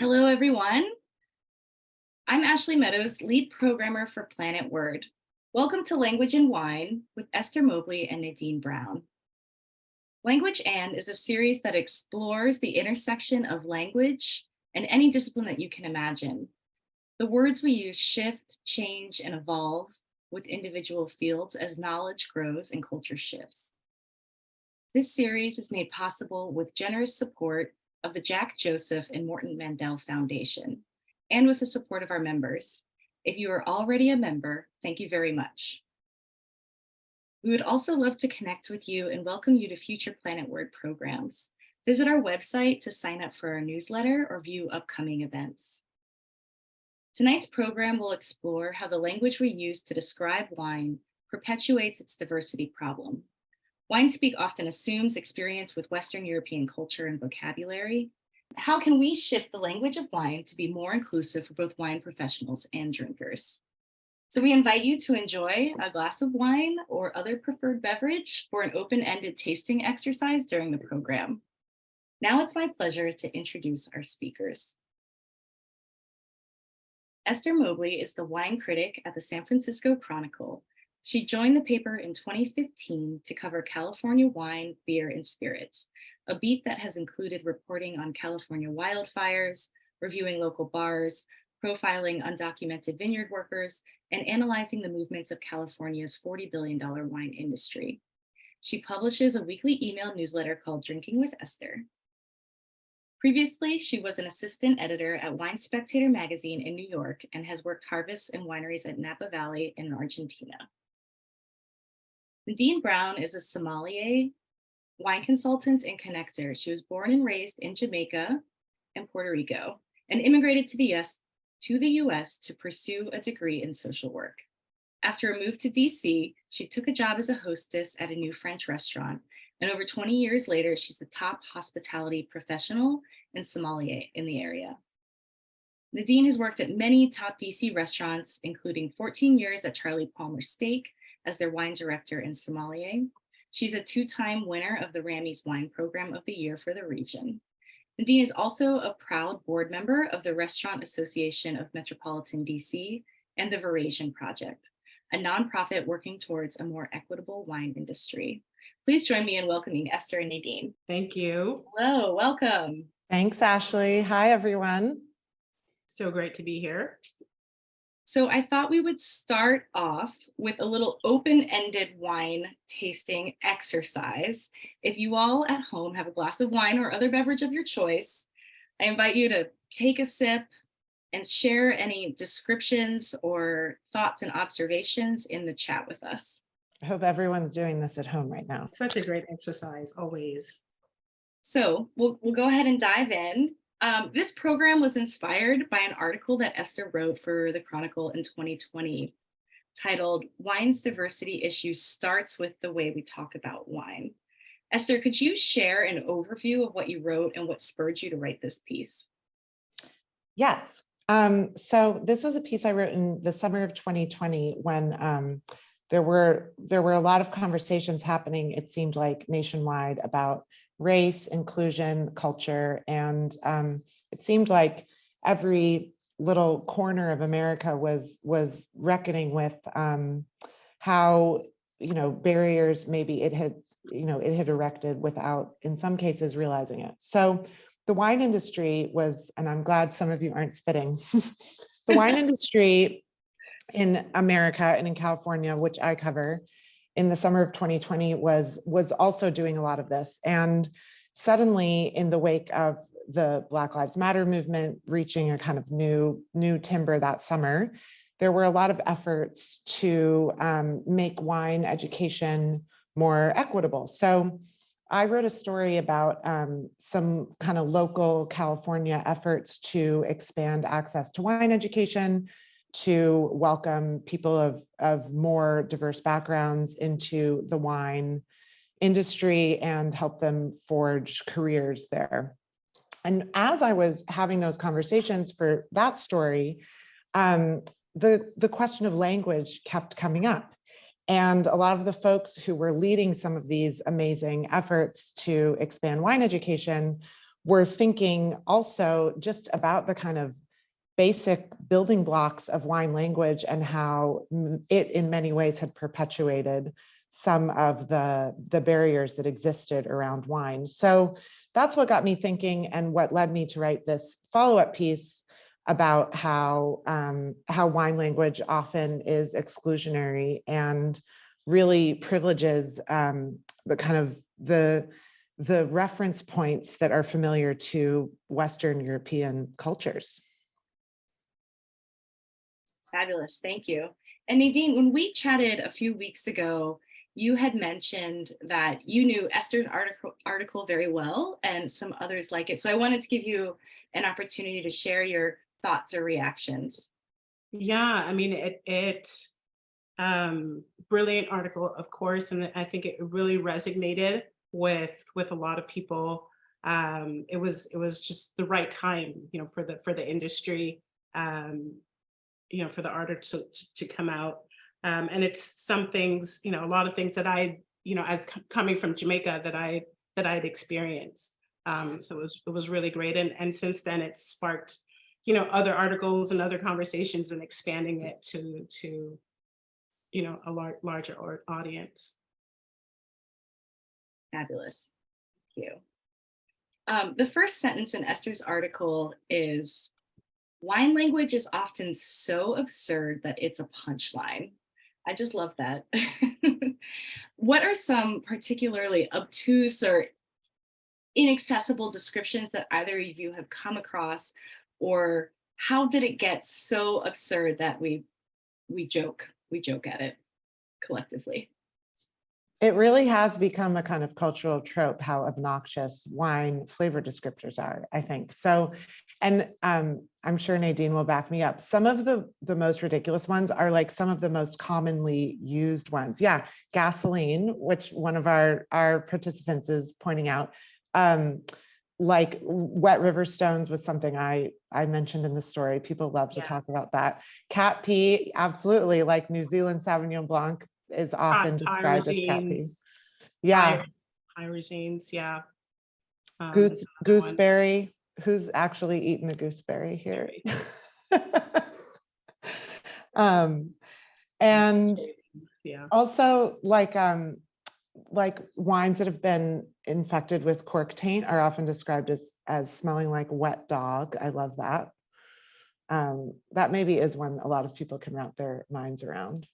Hello, everyone. I'm Ashley Meadows, lead programmer for Planet Word. Welcome to Language and Wine with Esther Mobley and Nadine Brown. Language and is a series that explores the intersection of language and any discipline that you can imagine. The words we use shift, change, and evolve with individual fields as knowledge grows and culture shifts. This series is made possible with generous support of the Jack Joseph and Morton Mandel Foundation, and with the support of our members. If you are already a member, thank you very much. We would also love to connect with you and welcome you to future Planet Word programs. Visit our website to sign up for our newsletter or view upcoming events. Tonight's program will explore how the language we use to describe wine perpetuates its diversity problem. Wine Speak often assumes experience with Western European culture and vocabulary. How can we shift the language of wine to be more inclusive for both wine professionals and drinkers? So we invite you to enjoy a glass of wine or other preferred beverage for an open-ended tasting exercise during the program. Now it's my pleasure to introduce our speakers. Esther Mobley is the wine critic at the San Francisco Chronicle. She joined the paper in 2015 to cover California wine, beer, and spirits, a beat that has included reporting on California wildfires, reviewing local bars, profiling undocumented vineyard workers, and analyzing the movements of California's $40 billion wine industry. She publishes a weekly email newsletter called Drinking with Esther. Previously, she was an assistant editor at Wine Spectator magazine in New York and has worked harvests and wineries at Napa Valley in Argentina. Nadine Brown is a sommelier, wine consultant, and connector. She was born and raised in Jamaica and Puerto Rico and immigrated to the US to pursue a degree in social work. After a move to DC, she took a job as a hostess at a new French restaurant, and over 20 years later, she's the top hospitality professional and sommelier in the area. Nadine has worked at many top DC restaurants, including 14 years at Charlie Palmer's Steak as their wine director and sommelier. She's a two-time winner of the Rammy's Wine Program of the Year for the region. Nadine is also a proud board member of the Restaurant Association of Metropolitan DC and the Eurasian Project, a nonprofit working towards a more equitable wine industry. Please join me in welcoming Esther and Nadine. Thank you. Hello, welcome. Thanks, Ashley. Hi, everyone. So great to be here. So I thought we would start off with a little open-ended wine tasting exercise. If you all at home have a glass of wine or other beverage of your choice, I invite you to take a sip and share any descriptions or thoughts and observations in the chat with us. I hope everyone's doing this at home right now. Such a great exercise, always. So we'll go ahead and dive in. This program was inspired by an article that Esther wrote for the Chronicle in 2020 titled "Wine's Diversity Issue Starts with the Way We Talk About Wine." Esther, could you share an overview of what you wrote and what spurred you to write this piece? Yes. So this was a piece I wrote in the summer of 2020 when there were a lot of conversations happening, it seemed like nationwide, about race, inclusion, culture, and it seemed like every little corner of America was reckoning with how barriers maybe it had erected without, in some cases, realizing it. So the wine industry was, and I'm glad some of you aren't spitting, the wine industry in America and in California, which I cover, in the summer of 2020 was also doing a lot of this. And suddenly, in the wake of the Black Lives Matter movement reaching a kind of new timber that summer, there were a lot of efforts to make wine education more equitable. So I wrote a story about some kind of local California efforts to expand access to wine education, to welcome people of more diverse backgrounds into the wine industry and help them forge careers there. And as I was having those conversations for that story, the question of language kept coming up. And a lot of the folks who were leading some of these amazing efforts to expand wine education were thinking also just about the kind of basic building blocks of wine language and how it in many ways had perpetuated some of the barriers that existed around wine. So that's what got me thinking and what led me to write this follow-up piece about how wine language often is exclusionary and really privileges the kind of the reference points that are familiar to Western European cultures. Fabulous, thank you. And Nadine, when we chatted a few weeks ago, you had mentioned that you knew Esther's article very well and some others like it. So I wanted to give you an opportunity to share your thoughts or reactions. Yeah, I mean, brilliant article, of course, and I think it really resonated with a lot of people. It was just the right time, for the industry, for the article to come out. And it's some things, a lot of things that I, as coming from Jamaica, that I'd experienced. So it was really great. And since then it's sparked, other articles and other conversations and expanding it to a larger audience. Fabulous, thank you. The first sentence in Esther's article is, wine language is often so absurd that it's a punchline. I just love that. What are some particularly obtuse or inaccessible descriptions that either of you have come across, or how did it get so absurd that we joke at it collectively? It really has become a kind of cultural trope how obnoxious wine flavor descriptors are, I think. So, and I'm sure Nadine will back me up. Some of the most ridiculous ones are like some of the most commonly used ones. Yeah, gasoline, which one of our participants is pointing out. Like wet river stones was something I mentioned in the story. People love to talk about that. Cat pee, absolutely. Like New Zealand Sauvignon Blanc is often described as cat pee. Yeah. Pyrazines, yeah. Gooseberry. Who's actually eaten a gooseberry here? And yeah. Also like wines that have been infected with cork taint are often described as smelling like wet dog. I love that. That maybe is one a lot of people can wrap their minds around.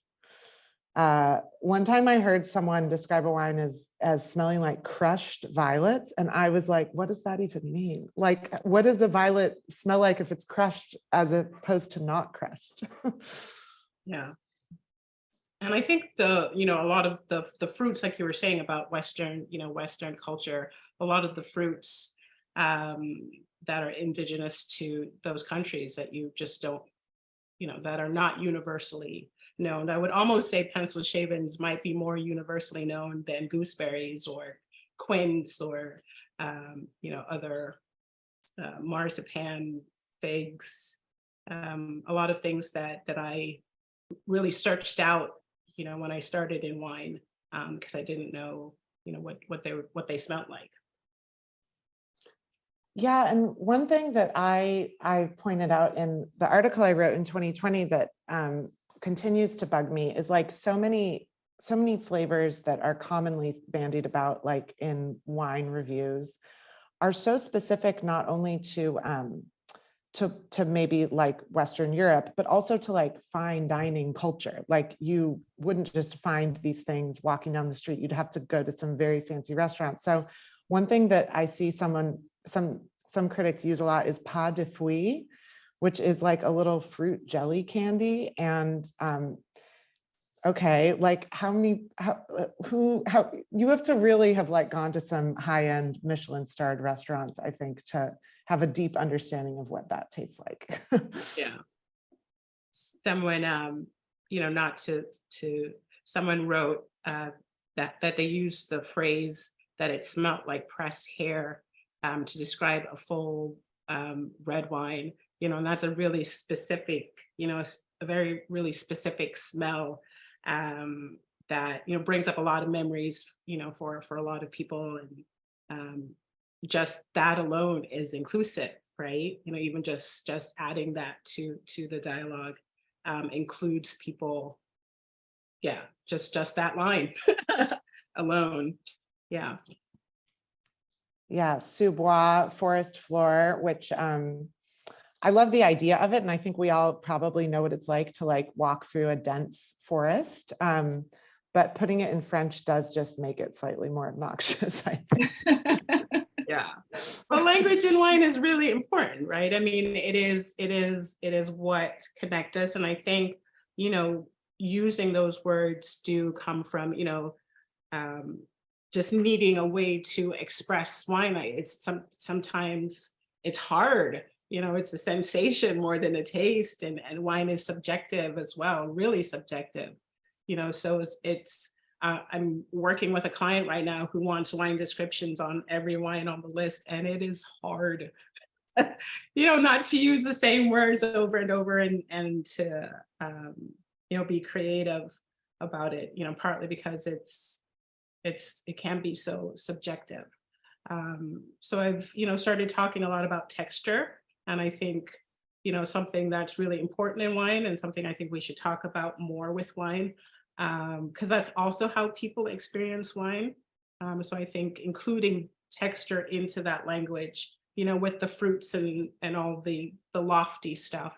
One time I heard someone describe a wine as smelling like crushed violets. And I was like, what does that even mean? Like, what does a violet smell like if it's crushed as opposed to not crushed? Yeah. And I think a lot of the fruits, like you were saying about Western culture, a lot of the fruits that are indigenous to those countries that you just don't, that are not universally known. I would almost say pencil shavings might be more universally known than gooseberries or quince or, other marzipan, figs, a lot of things that I really searched out, when I started in wine, because I didn't know, what they smelled like. Yeah, and one thing that I pointed out in the article I wrote in 2020 that continues to bug me is like so many flavors that are commonly bandied about, like in wine reviews, are so specific not only to maybe like Western Europe, but also to like fine dining culture. Like you wouldn't just find these things walking down the street. You'd have to go to some very fancy restaurants. So one thing that I see some critics use a lot is pas de fruits, which is like a little fruit jelly candy. And okay, like you have to really have like gone to some high-end Michelin starred restaurants, I think, to have a deep understanding of what that tastes like. Yeah. Someone, not to someone wrote that they used the phrase that it smelled like pressed hair to describe a full red wine, and that's a really specific, a very really specific smell that brings up a lot of memories, for a lot of people, and just that alone is inclusive, right? Even just adding that to the dialogue includes people. Yeah, just that line alone. Yeah. Yeah, sous bois, forest floor, which I love the idea of it. And I think we all probably know what it's like to like walk through a dense forest. But putting it in French does just make it slightly more obnoxious, I think. Yeah. Well, language and wine is really important, right? I mean, it is what connect us. And I think, using those words do come from, um, just needing a way to express wine. It's sometimes it's hard, it's a sensation more than a taste, and wine is subjective as well, really subjective. So I'm working with a client right now who wants wine descriptions on every wine on the list, and it is hard, not to use the same words over and over, and to, be creative about it, partly because it can be so subjective. So I've, started talking a lot about texture, and I think, something that's really important in wine, and something I think we should talk about more with wine, because that's also how people experience wine. So I think including texture into that language, with the fruits and all the lofty stuff,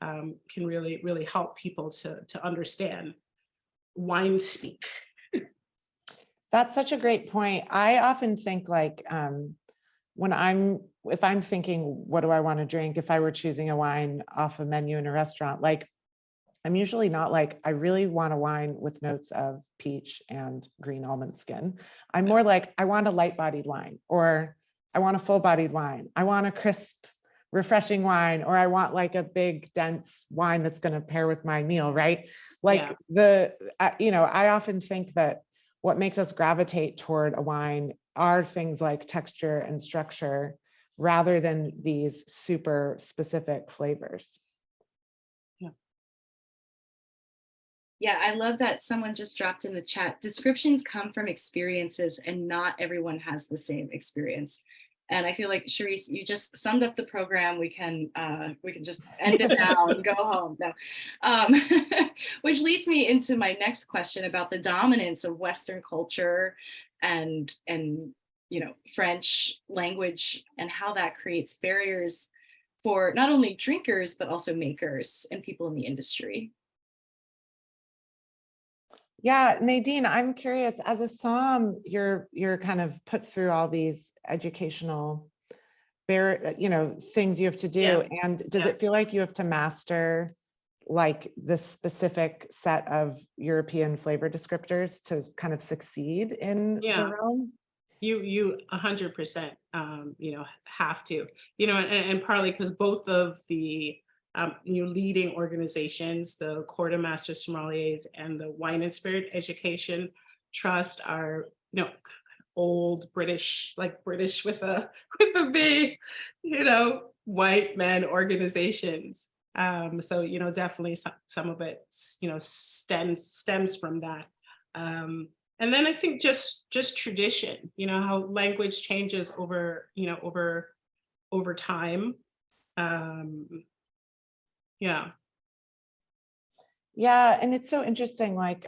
can really help people to understand wine speak. That's such a great point. I often think like if I'm thinking, what do I want to drink? If I were choosing a wine off a menu in a restaurant, like I'm usually not like, I really want a wine with notes of peach and green almond skin. I'm more like, I want a light-bodied wine, or I want a full-bodied wine. I want a crisp, refreshing wine, or I want like a big, dense wine that's going to pair with my meal, right? Like I often think that what makes us gravitate toward a wine are things like texture and structure, rather than these super specific flavors. Yeah, I love that someone just dropped in the chat. Descriptions come from experiences, and not everyone has the same experience. And I feel like, Charisse, you just summed up the program. We can just end it now and go home. No. Which leads me into my next question about the dominance of Western culture and French language, and how that creates barriers for not only drinkers, but also makers and people in the industry. Yeah, Nadine, I'm curious, as a somm, you're kind of put through all these educational things you have to do. Yeah. And does it feel like you have to master like the specific set of European flavor descriptors to kind of succeed in the realm? You 100%, have to, and partly because both of the leading organizations, the Court of Master Sommeliers and the Wine and Spirit Education Trust, are old British, like British with a big, white men organizations. So definitely some of it stems from that. And then I think just tradition, how language changes over time. Yeah. Yeah, and it's so interesting, like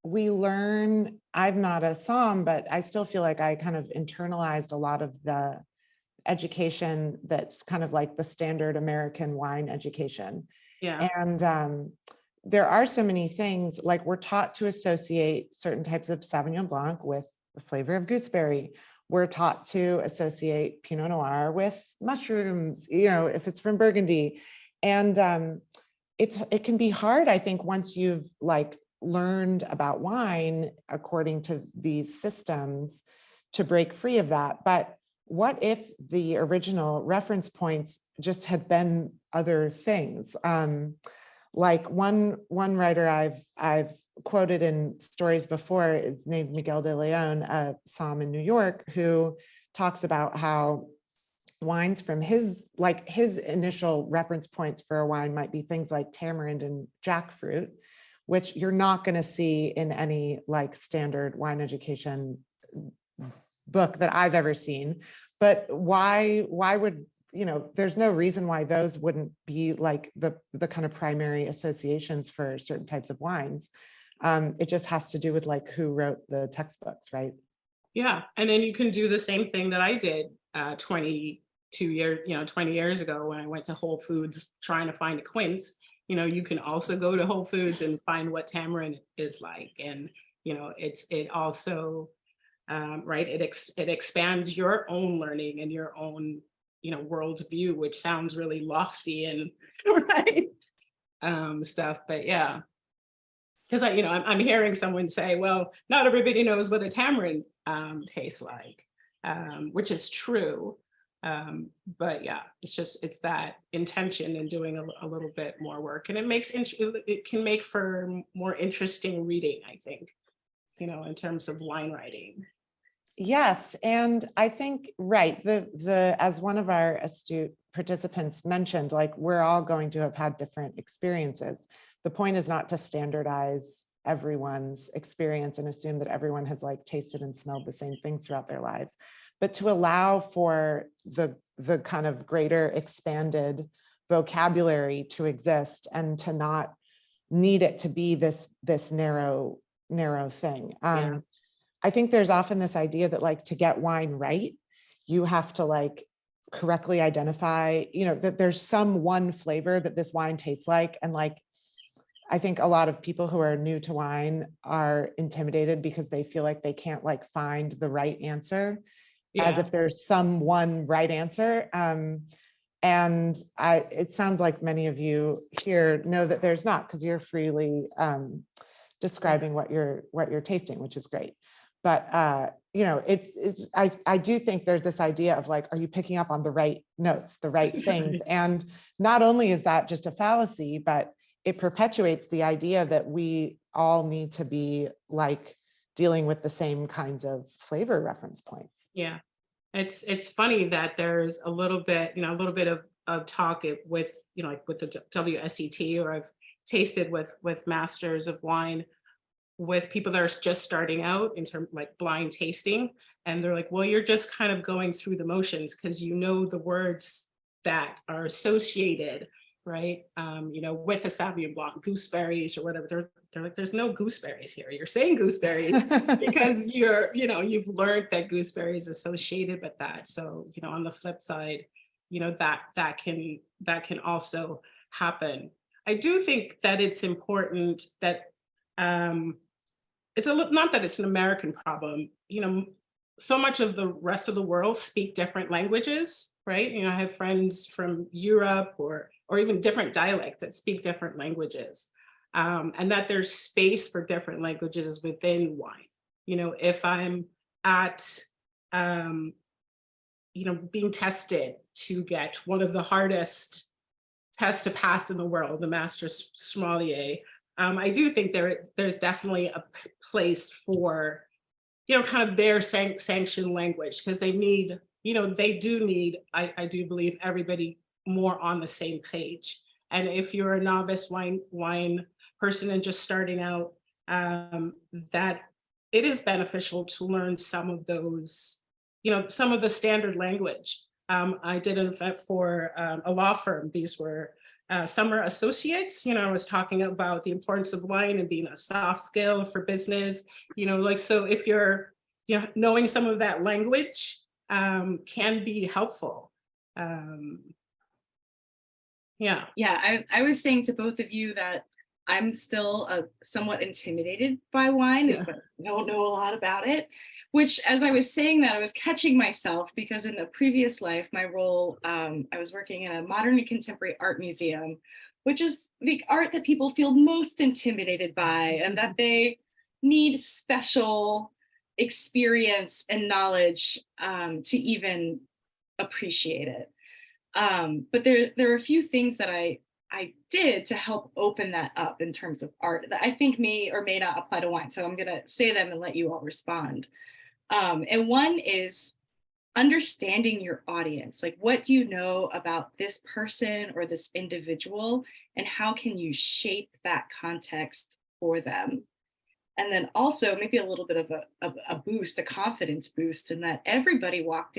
we learn, I'm not a somm, but I still feel like I kind of internalized a lot of the education that's kind of like the standard American wine education. Yeah. And there are so many things, like we're taught to associate certain types of Sauvignon Blanc with the flavor of gooseberry. We're taught to associate Pinot Noir with mushrooms, if it's from Burgundy. And it can be hard, I think, once you've like learned about wine according to these systems, to break free of that. But what if the original reference points just had been other things? Like one writer I've quoted in stories before is named Miguel de Leon, a somm in New York, who talks about how wines from his initial reference points for a wine might be things like tamarind and jackfruit, which you're not going to see in any like standard wine education book that I've ever seen. But why would, there's no reason why those wouldn't be like the kind of primary associations for certain types of wines. It just has to do with like who wrote the textbooks, right? Yeah, and then you can do the same thing that I did 20 years ago when I went to Whole Foods trying to find a quince. You can also go to Whole Foods and find what tamarind is like, and it also right, it expands your own learning and your own worldview, which sounds really lofty and right stuff, but yeah. Because I'm hearing someone say, well, not everybody knows what a tamarind tastes like, which is true. But yeah, it's that intention and doing a little bit more work, and it can make for more interesting reading, I think, in terms of wine writing. Yes, and I think, right, the as one of our astute participants mentioned, like we're all going to have had different experiences. The point is not to standardize everyone's experience and assume that everyone has like tasted and smelled the same things throughout their lives, but to allow for the kind of greater expanded vocabulary to exist and to not need it to be this narrow thing. Yeah. I think there's often this idea that like to get wine right, you have to like correctly identify, that there's some one flavor that this wine tastes like. And like, I think a lot of people who are new to wine are intimidated because they feel like they can't like find the right answer, as if there's some one right answer. And it sounds like many of you here know that there's not, because you're freely describing what you're tasting, which is great. But I do think there's this idea of like, are you picking up on the right notes, the right things? And not only is that just a fallacy, but it perpetuates the idea that we all need to be like dealing with the same kinds of flavor reference points. Yeah, it's funny that there's a little bit of talk with like with the WSET, or I've tasted with masters of wine, with people that are just starting out in terms of like blind tasting, and they're like, well, you're just kind of going through the motions because the words that are associated, right, with the Sauvignon Blanc, gooseberries or whatever. They're like, there's no gooseberries here. You're saying gooseberries because you've learned that gooseberry is associated with that. So on the flip side, that can also happen. I do think that it's important that not that it's an American problem. So much of the rest of the world speak different languages, right? I have friends from Europe or even different dialects that speak different languages, and that there's space for different languages within wine. If I'm at, being tested to get one of the hardest tests to pass in the world, the master sommelier, I do think there's definitely a place for, kind of their sanctioned language, because they do need, I do believe, everybody more on the same page. And if you're a novice wine person and just starting out, that it is beneficial to learn some of those, some of the standard language. I did an event for a law firm. These were summer associates. I was talking about the importance of wine and being a soft skill for business, so if you're, knowing some of that language can be helpful. Yeah. I was saying to both of you that I'm still somewhat intimidated by wine. Yeah. I don't know a lot about it, which, as I was saying that, I was catching myself, because in a previous life, my role, I was working in a modern and contemporary art museum, which is the art that people feel most intimidated by, and that they need special experience and knowledge to even appreciate it. But there are a few things that I did to help open that up in terms of art that I think may or may not apply to wine. So I'm going to say them and let you all respond. And one is understanding your audience. Like, what do you know about this person or this individual, and how can you shape that context for them? And then also maybe a little bit of a boost, a confidence boost, in that everybody walks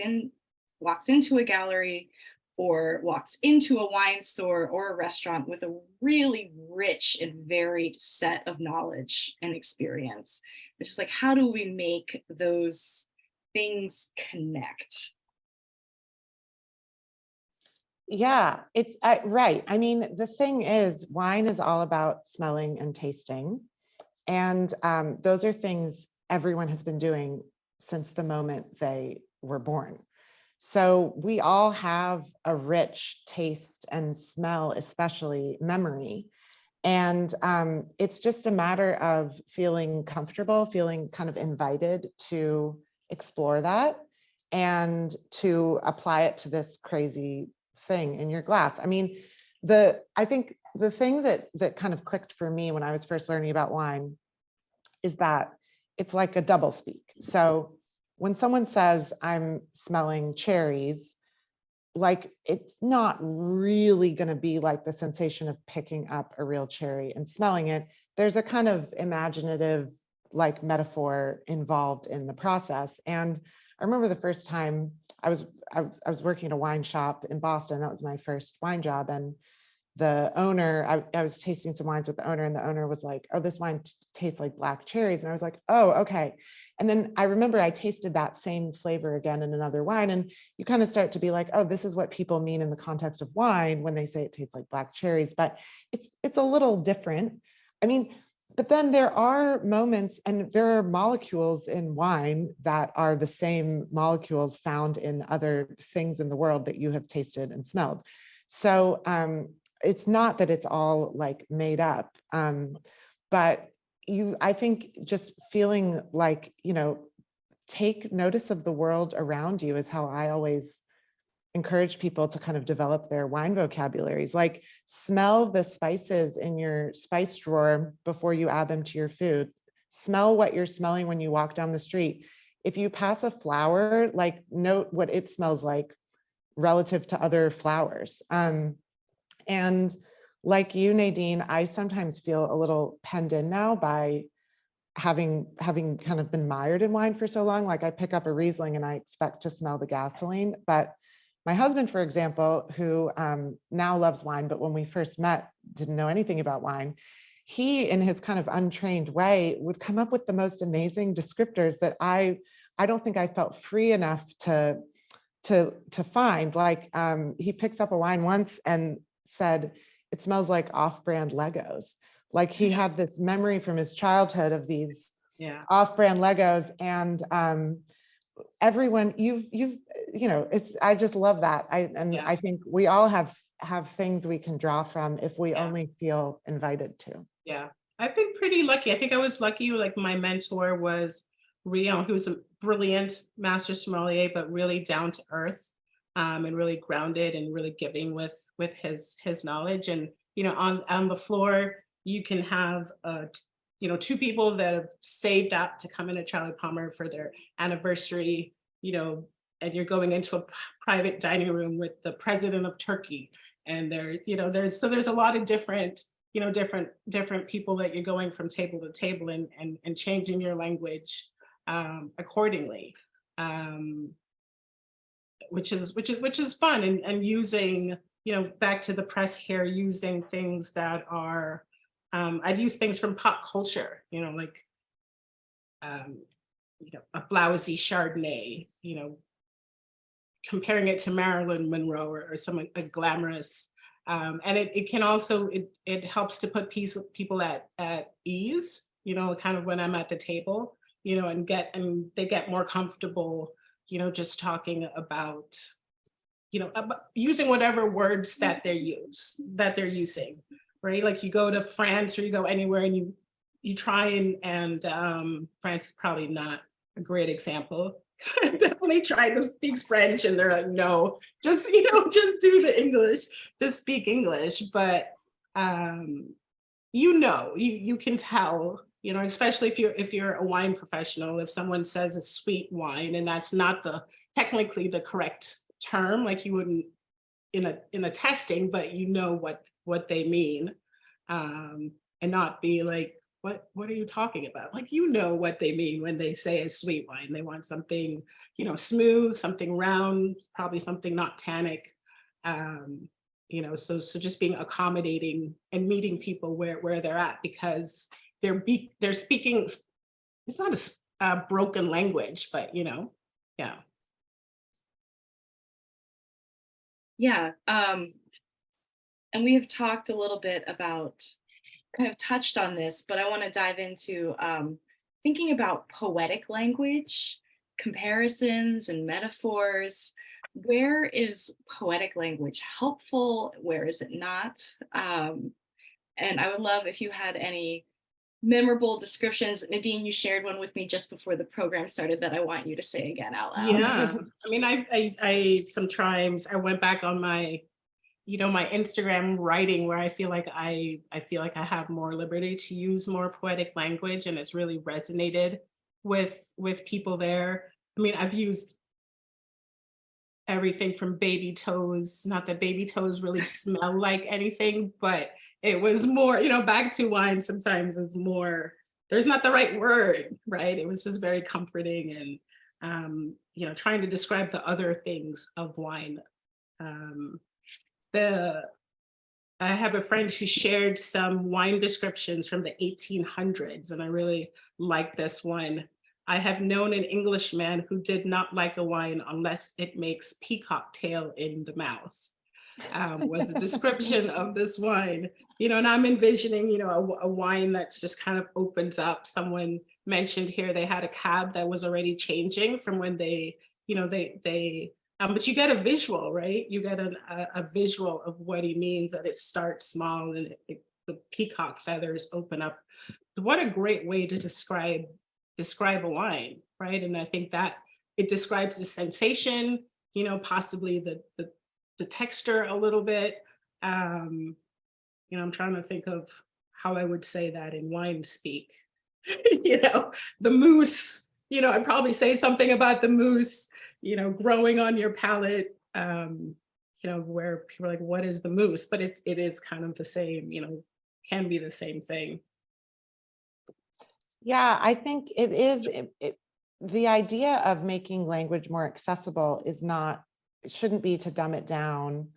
into a gallery or walks into a wine store or a restaurant with a really rich and varied set of knowledge and experience. It's just like, how do we make those things connect? Yeah, it's right. I mean, the thing is, wine is all about smelling and tasting. And those are things everyone has been doing since the moment they were born. So we all have a rich taste and smell, especially memory. And it's just a matter of feeling comfortable, feeling kind of invited to explore that and to apply it to this crazy thing in your glass. I mean, I think the thing that kind of clicked for me when I was first learning about wine is that it's like a double speak. So when someone says, I'm smelling cherries, like it's not really going to be like the sensation of picking up a real cherry and smelling it. There's a kind of imaginative like metaphor involved in the process. And I remember the first time I was working at a wine shop in Boston. That was my first wine job. And the owner, I was tasting some wines with the owner, and the owner was like, oh, this wine tastes like black cherries. And I was like, oh, okay. And then I remember I tasted that same flavor again in another wine. And you kind of start to be like, oh, this is what people mean in the context of wine when they say it tastes like black cherries, but it's a little different. I mean, but then there are moments and there are molecules in wine that are the same molecules found in other things in the world that you have tasted and smelled. So it's not that it's all like made up, but I think just feeling like, take notice of the world around you is how I always encourage people to kind of develop their wine vocabularies. Like, smell the spices in your spice drawer before you add them to your food. Smell what you're smelling when you walk down the street. If you pass a flower, like, note what it smells like relative to other flowers. And like you, Nadine, I sometimes feel a little penned in now by having kind of been mired in wine for so long. Like, I pick up a Riesling and I expect to smell the gasoline. But my husband, for example, who now loves wine, but when we first met, didn't know anything about wine, he, in his kind of untrained way, would come up with the most amazing descriptors that I don't think I felt free enough to find. Like, he picks up a wine once and said, it smells like off-brand Legos. Like, he had this memory from his childhood of these off-brand Legos. And everyone, I just love that. I think we all have things we can draw from if we only feel invited to. Yeah, I've been pretty lucky. I think I was lucky. Like, my mentor was Rio, who was a brilliant master sommelier, but really down to earth, and really grounded and really giving with his knowledge. And on the floor, you can have two people that have saved up to come in at Charlie Palmer for their anniversary, and you're going into a private dining room with the president of Turkey, and there's a lot of different people that you're going from table to table and changing your language accordingly, which is fun, and using, back to the press here, using things that are, I'd use things from pop culture, like a blousy Chardonnay, comparing it to Marilyn Monroe or someone a glamorous, and it can also, it helps to put people at ease, kind of when I'm at the table, and they get more comfortable, just talking about, about using whatever words that they're using, right? Like, you go to France or you go anywhere and you try and France is probably not a great example. I definitely tried to speak French and they're like, no, just do the English, just speak English. But you can tell, especially if you're a wine professional, if someone says a sweet wine and that's not technically the correct term, like you wouldn't in a testing, but what they mean, and not be like, what are you talking about? Like, you know what they mean when they say a sweet wine. They want something, smooth, something round, probably something not tannic. Um, so just being accommodating and meeting people where they're at, because they're speaking, it's not a broken language, but yeah. Yeah. And we have talked a little bit about, kind of touched on this, but I want to dive into thinking about poetic language, comparisons and metaphors. Where is poetic language helpful? Where is it not? And I would love if you had any memorable descriptions. Nadine, you shared one with me just before the program started that I want you to say again out loud. Yeah. I mean, I sometimes I went back on my my Instagram writing, where I feel like I have more liberty to use more poetic language, and it's really resonated with people there. I mean, I've used everything from baby toes, not that baby toes really smell like anything, but it was more, back to wine sometimes is more, there's not the right word, right? It was just very comforting, and trying to describe the other things of wine. Um, the I have a friend who shared some wine descriptions from the 1800s, and I really like this one. I have known an Englishman who did not like a wine unless it makes peacock tail in the mouth, was a description of this wine. And I'm envisioning, a wine that just kind of opens up. Someone mentioned here they had a cab that was already changing from when they, but you get a visual, right? You get a visual of what he means, that it starts small and the peacock feathers open up. What a great way to describe a wine, right? And I think that it describes the sensation, possibly the texture a little bit. I'm trying to think of how I would say that in wine speak. The mousse, I'd probably say something about the mousse, growing on your palate, where people are like, what is the mousse? But it is kind of the same, can be the same thing. Yeah, I think it is. The idea of making language more accessible it shouldn't be to dumb it down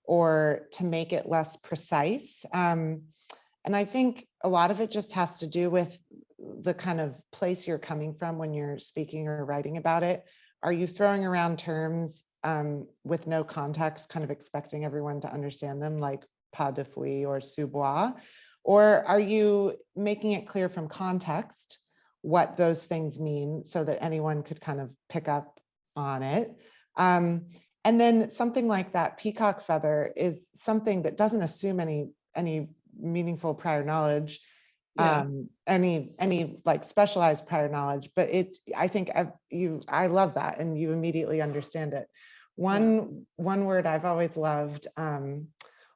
or to make it less precise. And I think a lot of it just has to do with the kind of place you're coming from when you're speaking or writing about it. Are you throwing around terms with no context, kind of expecting everyone to understand them, like pas de fouille or sous bois? Or are you making it clear from context what those things mean so that anyone could kind of pick up on it? And then something like that peacock feather is something that doesn't assume any meaningful prior knowledge, Yeah. any like specialized prior knowledge, but I think I love that, and you immediately understand it. One word I've always loved,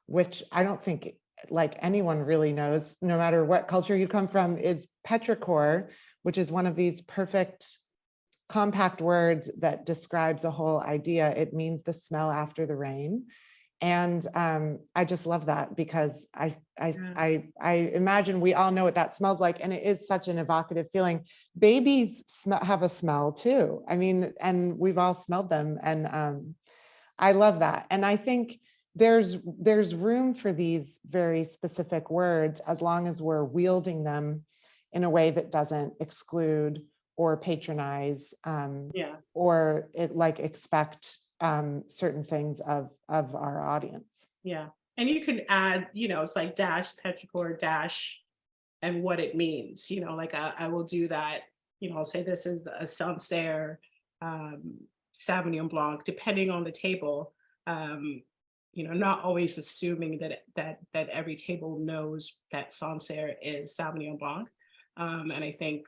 which I don't think like anyone really knows, no matter what culture you come from, is petrichor, which is one of these perfect compact words that describes a whole idea. It means the smell after the rain. And I just love that, because I imagine we all know what that smells like, and it is such an evocative feeling. Babies have a smell too. I mean, and we've all smelled them, and I love that. And I think there's room for these very specific words, as long as we're wielding them in a way that doesn't exclude or patronize, or expect certain things of our audience. Yeah. And you can add, it's like dash, petrichor, dash, and what it means, like I will do that, I'll say this is a Sancerre, Sauvignon Blanc, depending on the table, not always assuming that every table knows that Sancerre is Sauvignon Blanc. And I think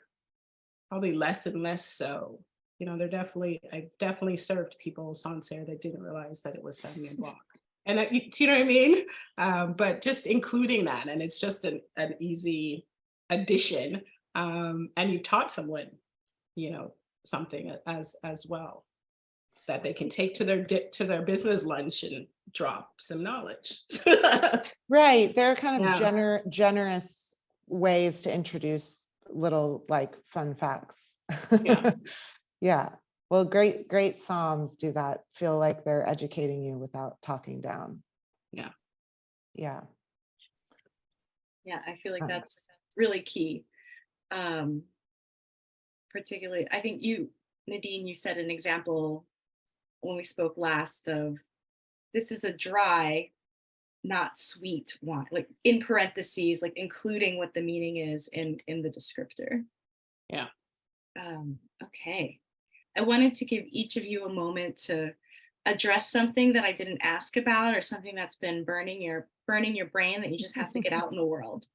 probably less and less so. I've definitely served people Sancerre that didn't realize that it was Sauvignon Blanc. And do you know what I mean? But just including that, and it's just an easy addition. And you've taught someone, something as well, that they can take to their business lunch and drop some knowledge. Right. They're kind of generous ways to introduce little like fun facts. Yeah. Yeah. Well, great Psalms do that. Feel like they're educating you without talking down. Yeah. Yeah. Yeah, I feel like Um, that's really key. Particularly, I think Nadine, you said an example when we spoke last of this is a dry, not sweet wine, like in parentheses, like including what the meaning is in the descriptor. Yeah. Okay. I wanted to give each of you a moment to address something that I didn't ask about or something that's been burning your brain that you just have to get out in the world.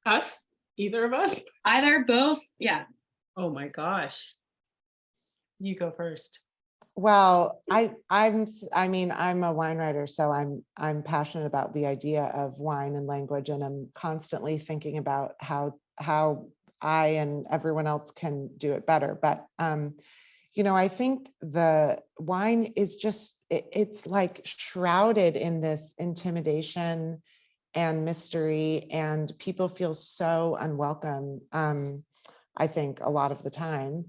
Us? Either of us? Either, both, yeah. Oh my gosh. You go first. Well, I mean, I'm a wine writer, so I'm passionate about the idea of wine and language, and I'm constantly thinking about how I and everyone else can do it better. But you know, I think the wine is just it's like shrouded in this intimidation and mystery, and people feel so unwelcome. I think a lot of the time.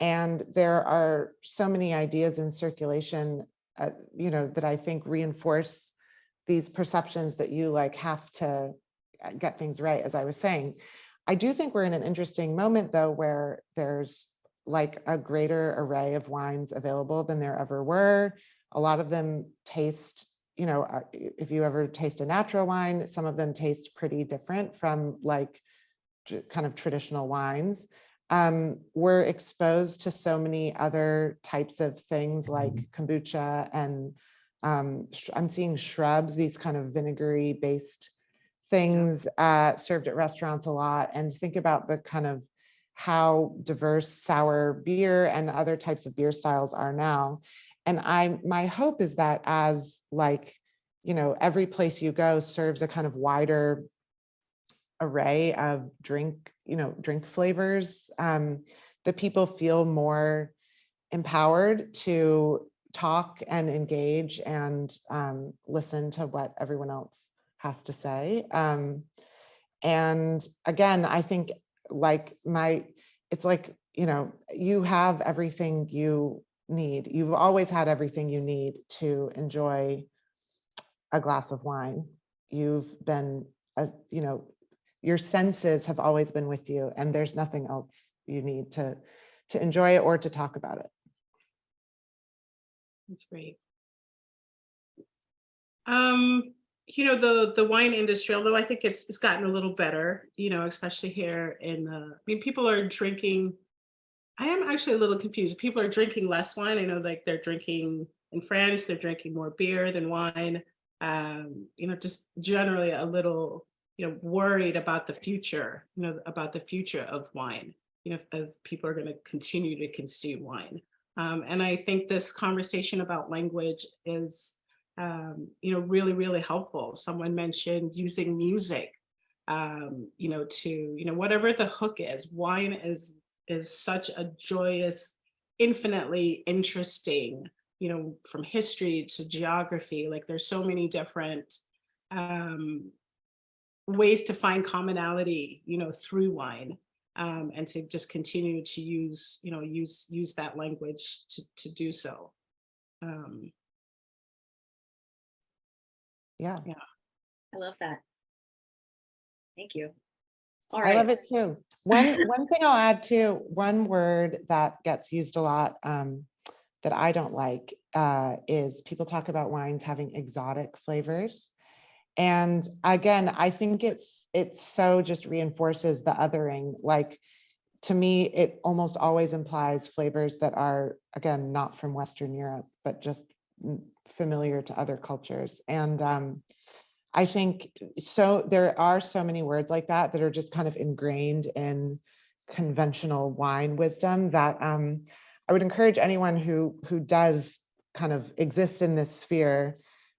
And there are so many ideas in circulation, you know, that I think reinforce these perceptions that you like have to get things right, as I was saying. I do think we're in an interesting moment though, where there's like a greater array of wines available than there ever were. A lot of them taste, you know, if you ever taste a natural wine, some of them taste pretty different from like kind of traditional wines. We're exposed to so many other types of things like kombucha and I'm seeing shrubs, these kind of vinegary based things served at restaurants a lot. And think about the kind of how diverse sour beer and other types of beer styles are now. And my hope is that as like, you know, every place you go serves a kind of wider array of drink flavors, that people feel more empowered to talk and engage and listen to what everyone else has to say. And again, I think like it's like, you know, you have everything you need. You've always had everything you need to enjoy a glass of wine. You've been, you know, your senses have always been with you, and there's nothing else you need to enjoy it or to talk about it. That's great. You know, the wine industry, although I think it's gotten a little better, you know, especially here in I mean, people are drinking. I am actually a little confused. People are drinking less wine. I know like they're drinking in France, they're drinking more beer than wine. You know, just generally a little, you know, worried about the future, you know, about the future of wine, you know, if people are going to continue to consume wine. And I think this conversation about language is, you know, really, really helpful. Someone mentioned using music, you know, to, you know, whatever the hook is, wine is such a joyous, infinitely interesting, you know, from history to geography. Like there's so many different ways to find commonality, you know, through wine, and to just continue to use, you know, use that language to do so. Yeah, I love that. Thank you. All I love right. it too. One thing I'll add too, one word that gets used a lot that I don't like is people talk about wines having exotic flavors. And again, I think it's so just reinforces the othering. Like to me, it almost always implies flavors that are, again, not from Western Europe, but just familiar to other cultures. And I think so there are so many words like that that are just kind of ingrained in conventional wine wisdom that I would encourage anyone who does kind of exist in this sphere,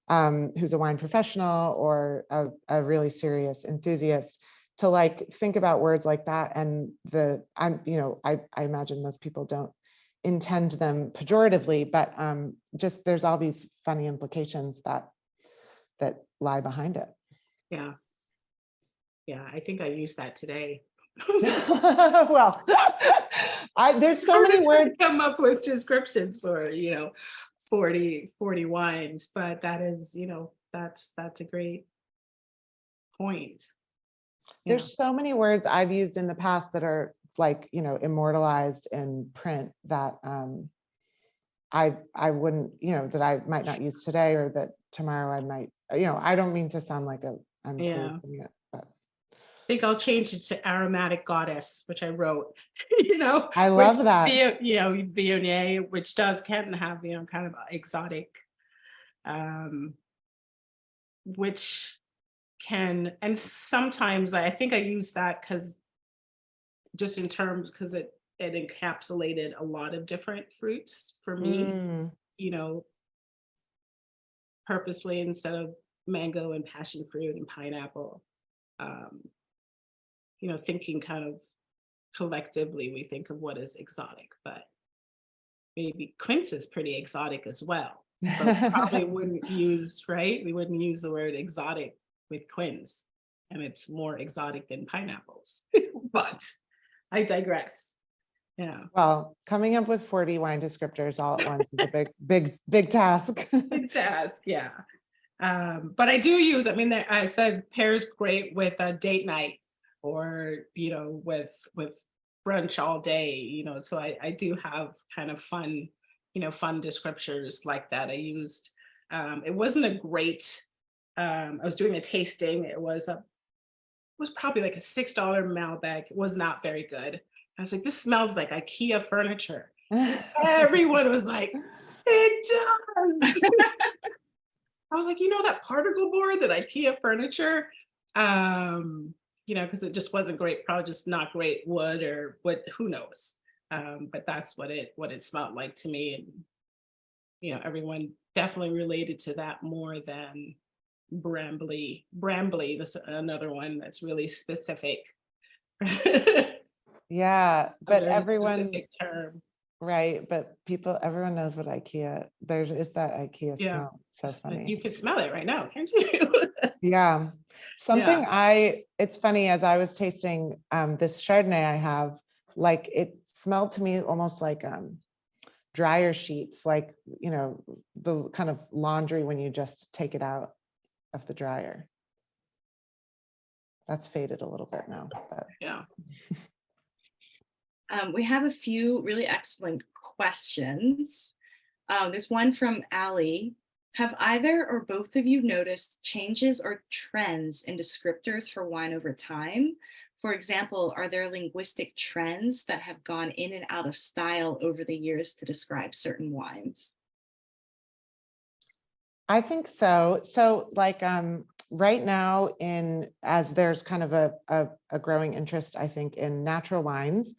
who's a wine professional or a really serious enthusiast, to like think about words like that. And I imagine most people don't intend them pejoratively, but just there's all these funny implications that lie behind it. Yeah. Yeah, I think I used that today. Well, there's so many Hard to words. come up with descriptions for, 40 wines, but that is, that's a great point. Yeah. There's so many words I've used in the past that are like, immortalized in print that I wouldn't, that I might not use today, or that tomorrow I might, I don't mean to sound like I'm Yeah. policing it, but I think I'll change it to aromatic goddess, which I wrote, I which love that. Viognier, which can have, kind of exotic, um, which and sometimes I think I use that because it encapsulated a lot of different fruits for me, Mm, you know, purposely, instead of mango and passion fruit and pineapple. Um, thinking kind of collectively, we think of what is exotic, but maybe quince is pretty exotic as well. But we probably wouldn't use, right? We wouldn't use the word exotic with quince, and it's more exotic than pineapples. But I digress. Yeah. Well, coming up with 40 wine descriptors all at once is a big task. Big task, yeah. But I do use, I mean, I said pairs great with a date night, or, with brunch all day, so I do have kind of fun, fun descriptors like that. I used, it wasn't a great, I was doing a tasting. It was probably like a $6 Malbec. It was not very good. I was like, this smells like IKEA furniture. Everyone was like, it does. I was like, that particle board, that IKEA furniture, because it just wasn't great, probably just not great wood, or what, who knows. But that's what it smelled like to me. And, everyone definitely related to that more than brambly. Brambly, that's another one that's really specific. Yeah, A but very everyone, specific term. right, but everyone knows what IKEA, is that IKEA Yeah. smell. So funny. You can smell it right now, can't you? Yeah. Something it's funny, as I was tasting this Chardonnay I have, like it smelled to me almost like dryer sheets, like, the kind of laundry when you just take it out of the dryer. That's faded a little bit now, but Yeah. We have a few really excellent questions. There's one from Allie. Have either or both of you noticed changes or trends in descriptors for wine over time? For example, are there linguistic trends that have gone in and out of style over the years to describe certain wines? I think so. So like right now, as there's kind of a growing interest, I think, in natural wines,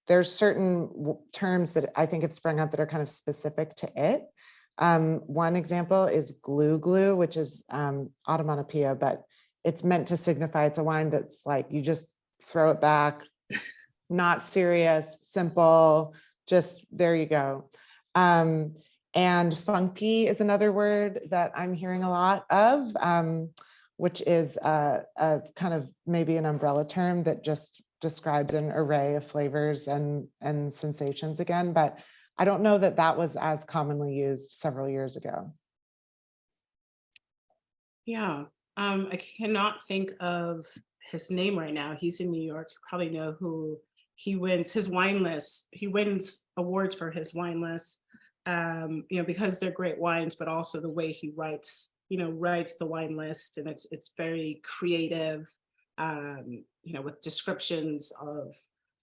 there's certain terms that I think have sprung up that are kind of specific to it. One example is glue, which is onomatopoeia, but it's meant to signify it's a wine that's like, you just throw it back, not serious, simple, just there you go. And funky is another word that I'm hearing a lot of, which is a kind of maybe an umbrella term that just describes an array of flavors and sensations again. But I don't know that was as commonly used several years ago. Yeah. I cannot think of his name right now. He's in New York. You probably know who he wins his wine list. He wins awards for his wine list, because they're great wines, but also the way he writes the wine list, and it's very creative, with descriptions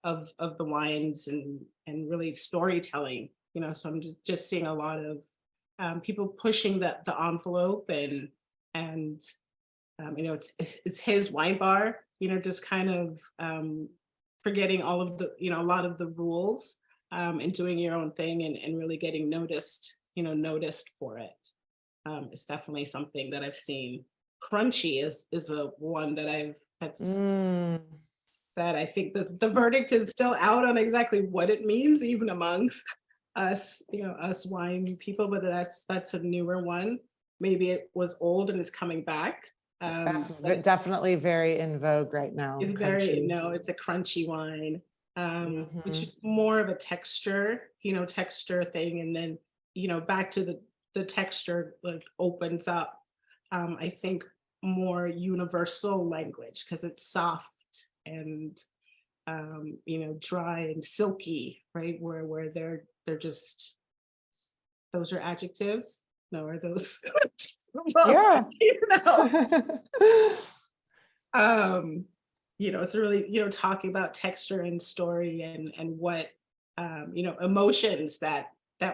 of the wines, and really storytelling, so I'm just seeing a lot of people pushing the envelope, and it's his wine bar, just kind of forgetting all of the, a lot of the rules, and doing your own thing, and really getting noticed for it. It's definitely something that I've seen. Crunchy is a one that I think the verdict is still out on exactly what it means, even amongst us, us wine people, but that's a newer one. Maybe it was old and it's coming back. That's but it's definitely very in vogue right now. very, Crunchy. no, it's a crunchy wine, which Mhm. is more of a texture, texture thing. And then, back to the texture, like, opens up, I think, more universal language because it's soft and, dry and silky, right? Where they're just, those are adjectives. No, are those? Well, Yeah. you know, um, it's really, talking about texture and story and what, emotions that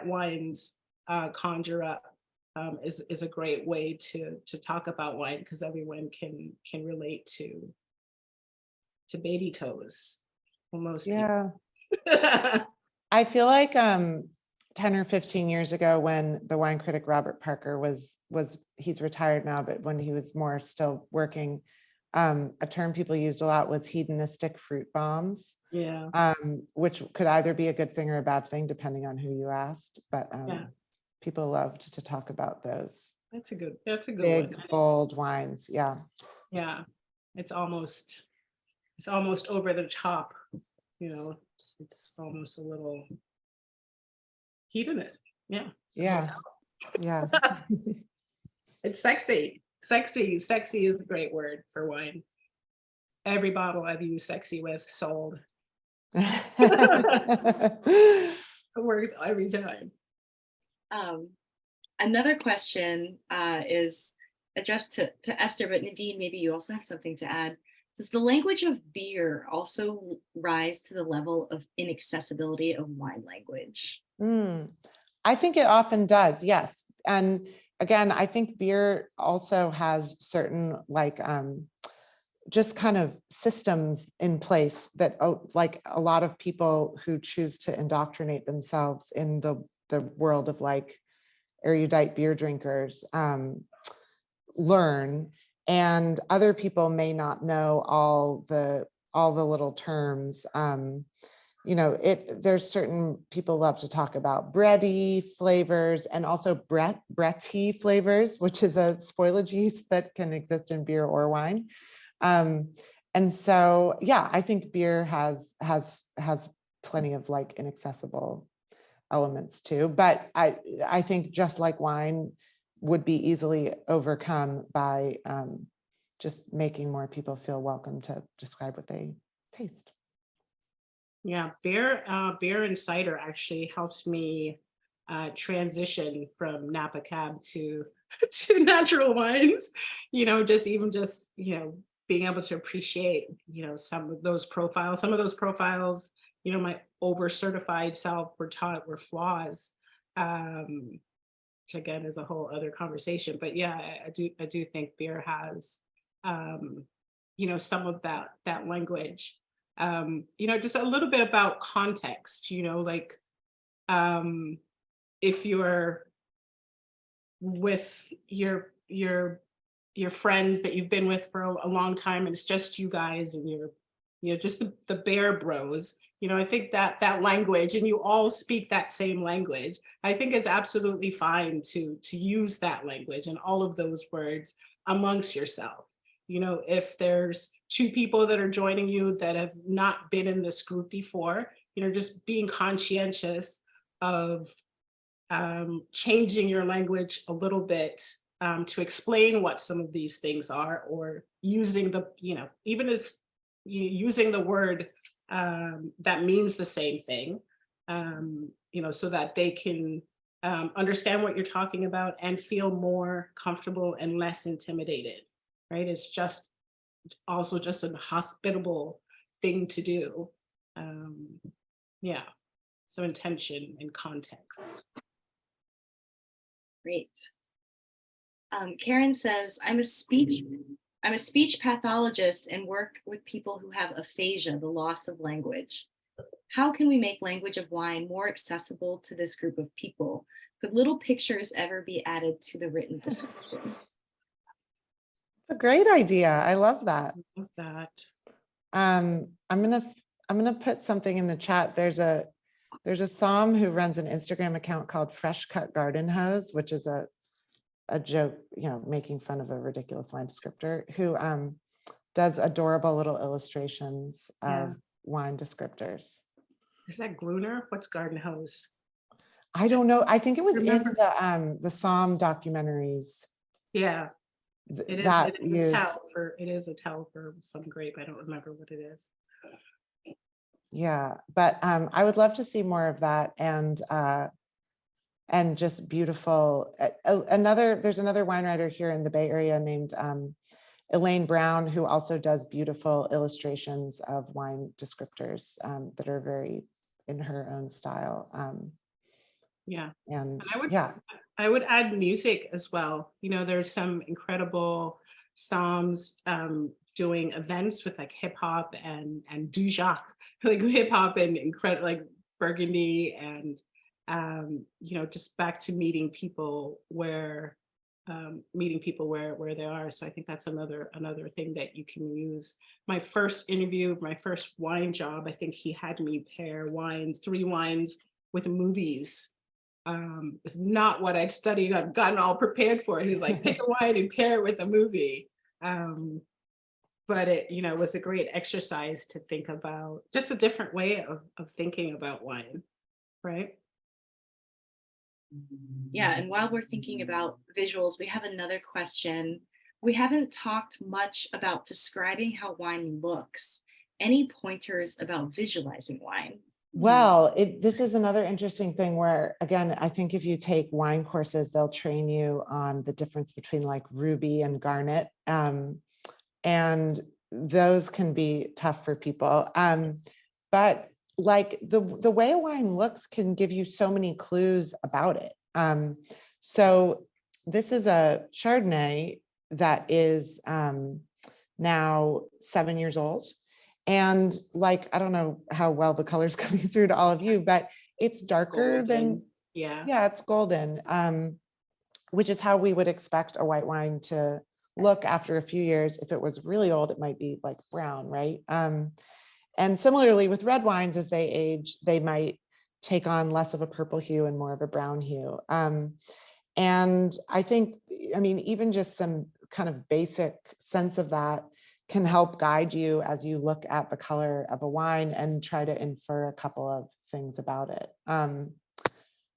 wines conjure up, is a great way to talk about wine because everyone can relate to baby toes. Well, most people. Yeah. I feel like 10 or 15 years ago when the wine critic Robert Parker was he's retired now, but when he was more still working, a term people used a lot was hedonistic fruit bombs, Yeah, which could either be a good thing or a bad thing depending on who you asked. But yeah, people loved to talk about those that's a good big, one. bold wines. Yeah. Yeah, it's almost over the top. It's almost a little hedonist. Yeah, Yeah. Yeah. it's sexy. Sexy is a great word for wine. Every bottle I've used sexy with sold. It works every time. Um, Another question is addressed to Esther, but Nadine, maybe you also have something to add. Does the language of beer also rise to the level of inaccessibility of wine language? I think it often does, yes. And again, I think beer also has certain just kind of systems in place that like a lot of people who choose to indoctrinate themselves in the world of like erudite beer drinkers learn, and other people may not know all the little terms. There's certain people love to talk about bready flavors and also bretty flavors, which is a spoilage yeast that can exist in beer or wine. And so, yeah, I think beer has plenty of like inaccessible elements too, but I think just like wine would be easily overcome by just making more people feel welcome to describe what they taste. Yeah, beer and cider actually helps me transition from Napa Cab to to natural wines. Just being able to appreciate some of those profiles. Some of those profiles, my over certified self were taught were flaws. Which again is a whole other conversation. But yeah, I do think beer has some of that language. Just a little bit about context, like if you're with your friends that you've been with for a long time and it's just you guys and you're just the bear bros, I think that language and you all speak that same language. I think it's absolutely fine to use that language and all of those words amongst yourself. If there's two people that are joining you that have not been in this group before, just being conscientious of changing your language a little bit to explain what some of these things are, or using even as using the word that means the same thing, so that they can understand what you're talking about and feel more comfortable and less intimidated, right? It's just also just a hospitable thing to do. Yeah, so intention and context. Great. Karen says, I'm a speech pathologist and work with people who have aphasia, the loss of language. How can we make language of wine more accessible to this group of people? Could little pictures ever be added to the written descriptions? It's a great idea. I love that. Love that. I'm gonna put something in the chat. There's a Som who runs an Instagram account called Fresh Cut Garden Hose, which is a a joke, making fun of a ridiculous wine descriptor who does adorable little illustrations Yeah. of wine descriptors. Is that Gruner? What's Garden Hose? I don't know. I think it was Remember? in the Somm documentaries Yeah, it is. that It is a tell use. for. It is a tell for some grape. I don't remember what it is. Yeah, but I would love to see more of that and just beautiful. There's another wine writer here in the Bay Area named Elaine Brown, who also does beautiful illustrations of wine descriptors that are very in her own style. Yeah, And and I would add music as well. There's some incredible psalms doing events with like hip hop and Dujac, like hip hop and incredible like Burgundy and just back to meeting people where they are. So I think that's another thing that you can use. My first interview, my first wine job, I think he had me pair three wines with movies. It's not what I'd studied. I've gotten all prepared for it. He was like, pick a wine and pair it with a movie. But it, was a great exercise to think about just a different way of thinking about wine, right? Yeah, and while we're thinking about visuals, we have another question. We haven't talked much about describing how wine looks. Any pointers about visualizing wine? well, this is another interesting thing where, again, I think if you take wine courses, they'll train you on the difference between like ruby and garnet. And those can be tough for people. But like the way a wine looks can give you so many clues about it. So this is a Chardonnay that is now 7 years old. And like, I don't know how well the color's coming through to all of you, but it's darker than, it's golden, which is how we would expect a white wine to look after a few years. If it was really old, it might be like brown, right? And similarly with red wines, as they age, they might take on less of a purple hue and more of a brown hue. And I think, even just some kind of basic sense of that can help guide you as you look at the color of a wine and try to infer a couple of things about it.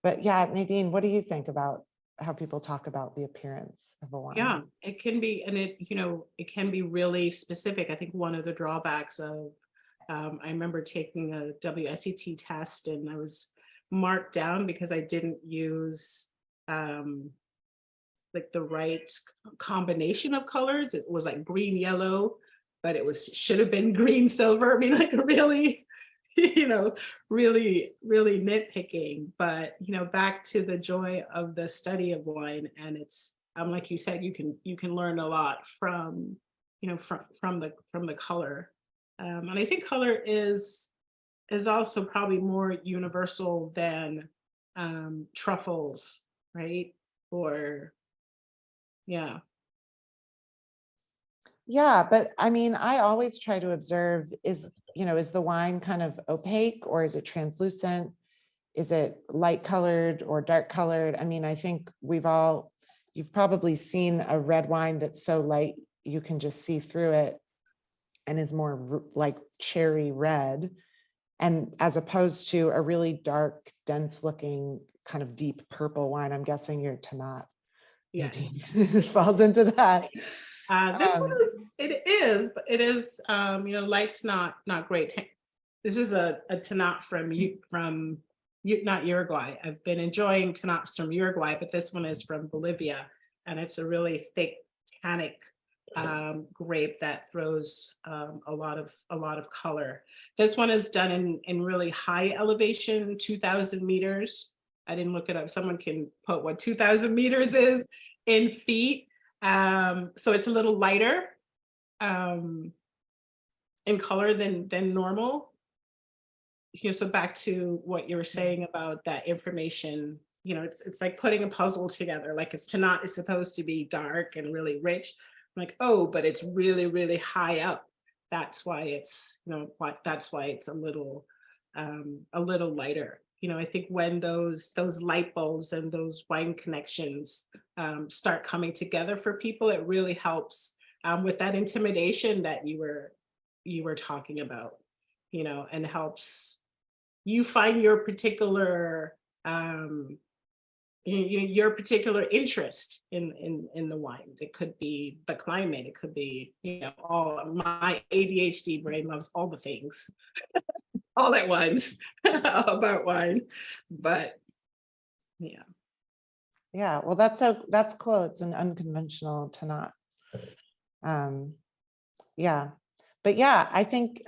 But yeah, Nadine, what do you think about how people talk about the appearance of a wine? Yeah, it can be, and it can be really specific. I think one of the drawbacks of, I remember taking a WSET test and I was marked down because I didn't use like the right combination of colors. It was like green, yellow, but should have been green, silver. Like really, really, really nitpicking. But back to the joy of the study of wine, and it's like you said, you can learn a lot from from the color, and I think color is also probably more universal than truffles, right? Or yeah. Yeah, but I always try to observe, is the wine kind of opaque or is it translucent? Is it light colored or dark colored? I think you've probably seen a red wine that's so light you can just see through it and is more like cherry red, and as opposed to a really dark, dense looking kind of deep purple wine. I'm guessing your Tanat. Yes. Falls into that. This one is, but it is, light's not great. This is a Tanat from not Uruguay. I've been enjoying Tanats from Uruguay, but this one is from Bolivia, and it's a really thick tannic grape that throws a lot of color. This one is done in really high elevation, 2,000 meters. I didn't look it up. Someone can put what 2,000 meters is in feet. So it's a little lighter in color than normal. So back to what you were saying about that information, it's like putting a puzzle together. Like it's supposed to be dark and really rich. I'm like, oh, but it's really, really high up. That's why it's, that's why it's a little lighter. I think when those light bulbs and those wine connections start coming together for people, it really helps with that intimidation that you were talking about, and helps you find your particular your particular interest in the wines. It could be the climate, it could be, all my ADHD brain loves all the things all at once about wine. But yeah. Yeah, well, that's cool. It's an unconventional to not. Yeah, but yeah, I think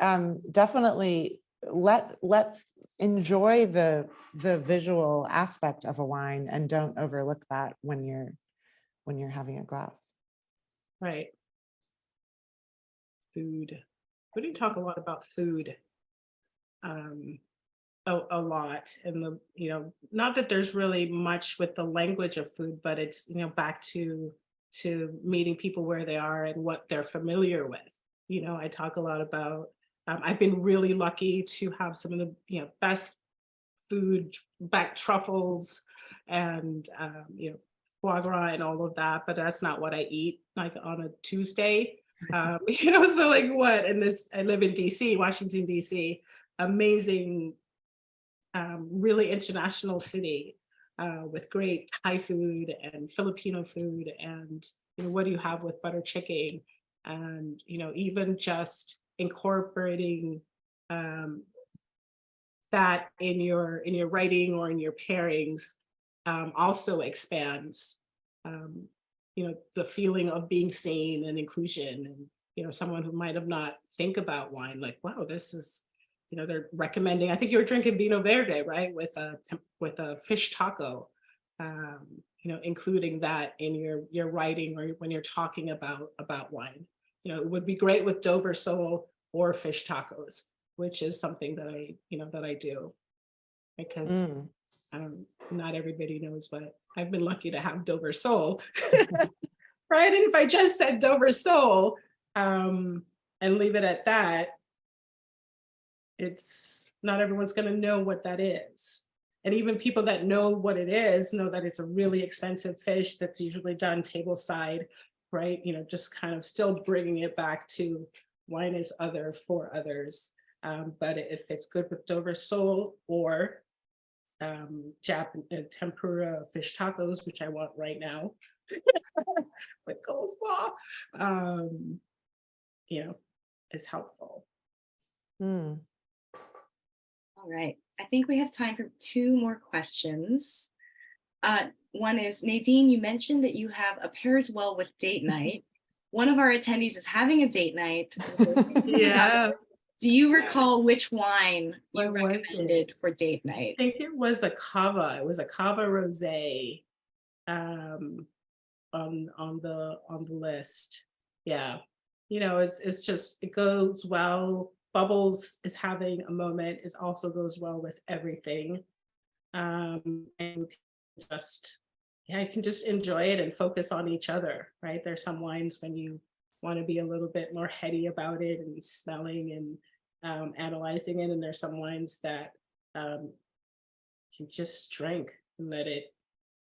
definitely let's enjoy the visual aspect of a wine and don't overlook that when you're having a glass. Right. Food. We didn't talk a lot about food. A lot, and not that there's really much with the language of food, but it's back to meeting people where they are and what they're familiar with. I talk a lot about I've been really lucky to have some of the best food, back truffles and foie gras and all of that, but that's not what I eat like on a Tuesday. So like what? And I live in DC, Washington, DC, amazing, really international city with great Thai food and Filipino food. And what do you have with butter chicken? And even just incorporating that in your writing or in your pairings also expands the feeling of being seen and inclusion. And someone who might have not think about wine, like, wow, this is they're recommending, I think you were drinking Vino Verde, right? With a fish taco, including that in your writing or when you're talking about wine. It would be great with Dover sole or fish tacos, which is something that I do, because not everybody knows, but I've been lucky to have Dover sole, right? And if I just said Dover sole and leave it at that, it's not everyone's going to know what that is. And even people that know what it is know that it's a really expensive fish that's usually done table side, right? Just kind of still bringing it back to wine is other for others. But if it's good with Dover sole or tempura fish tacos, which I want right now with coleslaw, is helpful. All right. I think we have time for 2 more questions. One is, Nadine, you mentioned that you have a pairs well with date night. One of our attendees is having a date night. Yeah. Do you recall which wine you recommended for date night? I think it was a cava. It was a cava rosé on the list. Yeah. It's just, it goes well. Bubbles is having a moment. It also goes well with everything. And I can just enjoy it and focus on each other, right? There's some wines when you want to be a little bit more heady about it and smelling and analyzing it. And there's some wines that you just drink and let it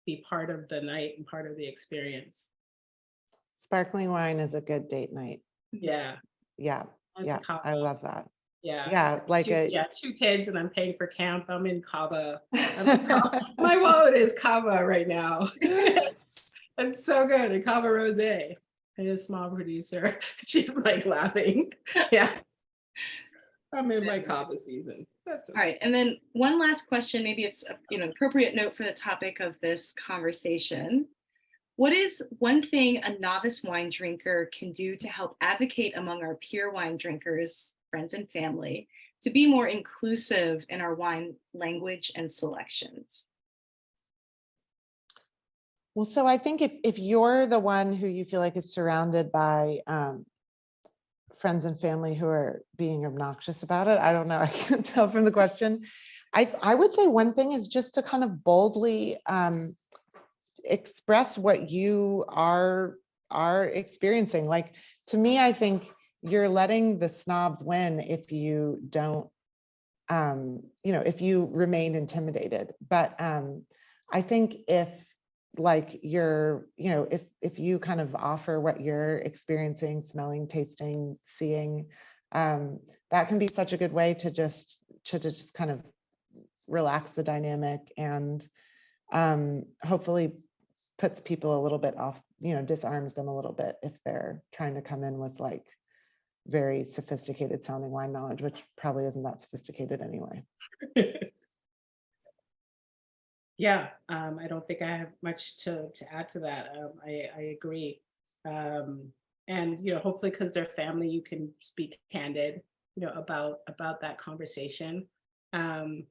be part of the night and part of the experience. Sparkling wine is a good date night. Yeah. Yeah. Yeah. I love that. Yeah. Yeah. Like 2 kids and I'm paying for camp. I'm in Cava. My wallet is Cava right now. It's so good. A Cava Rosé. I'm a small producer. She's like laughing. Yeah. I'm in my Cava season. That's All right. And then one last question, maybe it's an appropriate note for the topic of this conversation. What is one thing a novice wine drinker can do to help advocate among our peer wine drinkers, friends and family, to be more inclusive in our wine language and selections? Well, so I think if you're the one who you feel like is surrounded by friends and family who are being obnoxious about it, I don't know, I can't tell from the question. I would say one thing is just to kind of boldly express what you are experiencing. Like, to me, I think you're letting the snobs win if you don't if you remain intimidated. But I think if like if you kind of offer what you're experiencing, smelling, tasting, seeing, that can be such a good way to just kind of relax the dynamic and hopefully puts people a little bit off, disarms them a little bit if they're trying to come in with like very sophisticated sounding wine knowledge, which probably isn't that sophisticated anyway. Yeah, I don't think I have much to add to that. I agree. And hopefully because they're family, you can speak candid, about that conversation. And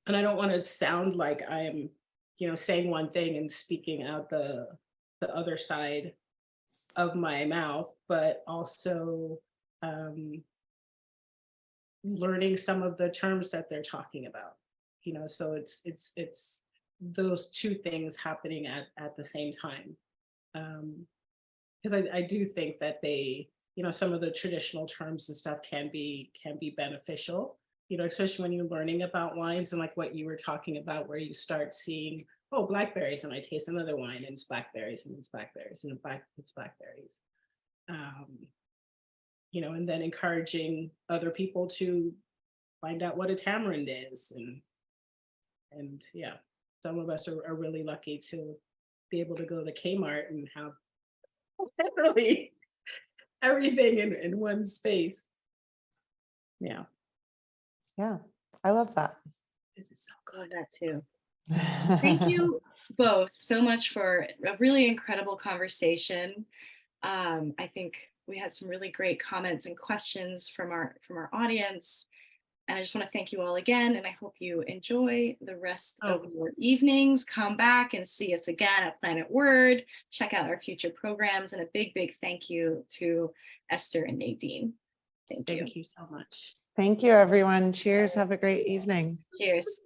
I don't want to sound like I am, saying one thing and speaking out the other side of my mouth, but also learning some of the terms that they're talking about. So it's those two things happening at the same time. Because I do think that they, some of the traditional terms and stuff can be beneficial, especially when you're learning about wines and like what you were talking about, where you start seeing, oh, blackberries, and I taste another wine and it's blackberries and it's blackberries and it's blackberries. And then encouraging other people to find out what a tamarind is. And yeah, some of us are really lucky to be able to go to Kmart and have literally everything in one space. Yeah. Yeah, I love that. This is so Love good. that too. Thank you both so much for a really incredible conversation. I think we had some really great comments and questions from our audience. And I just want to thank you all again. And I hope you enjoy the rest of your evenings. Come back and see us again at Planet Word. Check out our future programs. And a big, big thank you to Esther and Nadine. Thank you. Thank you so much. Thank you, everyone. Cheers. Have a great evening. Cheers.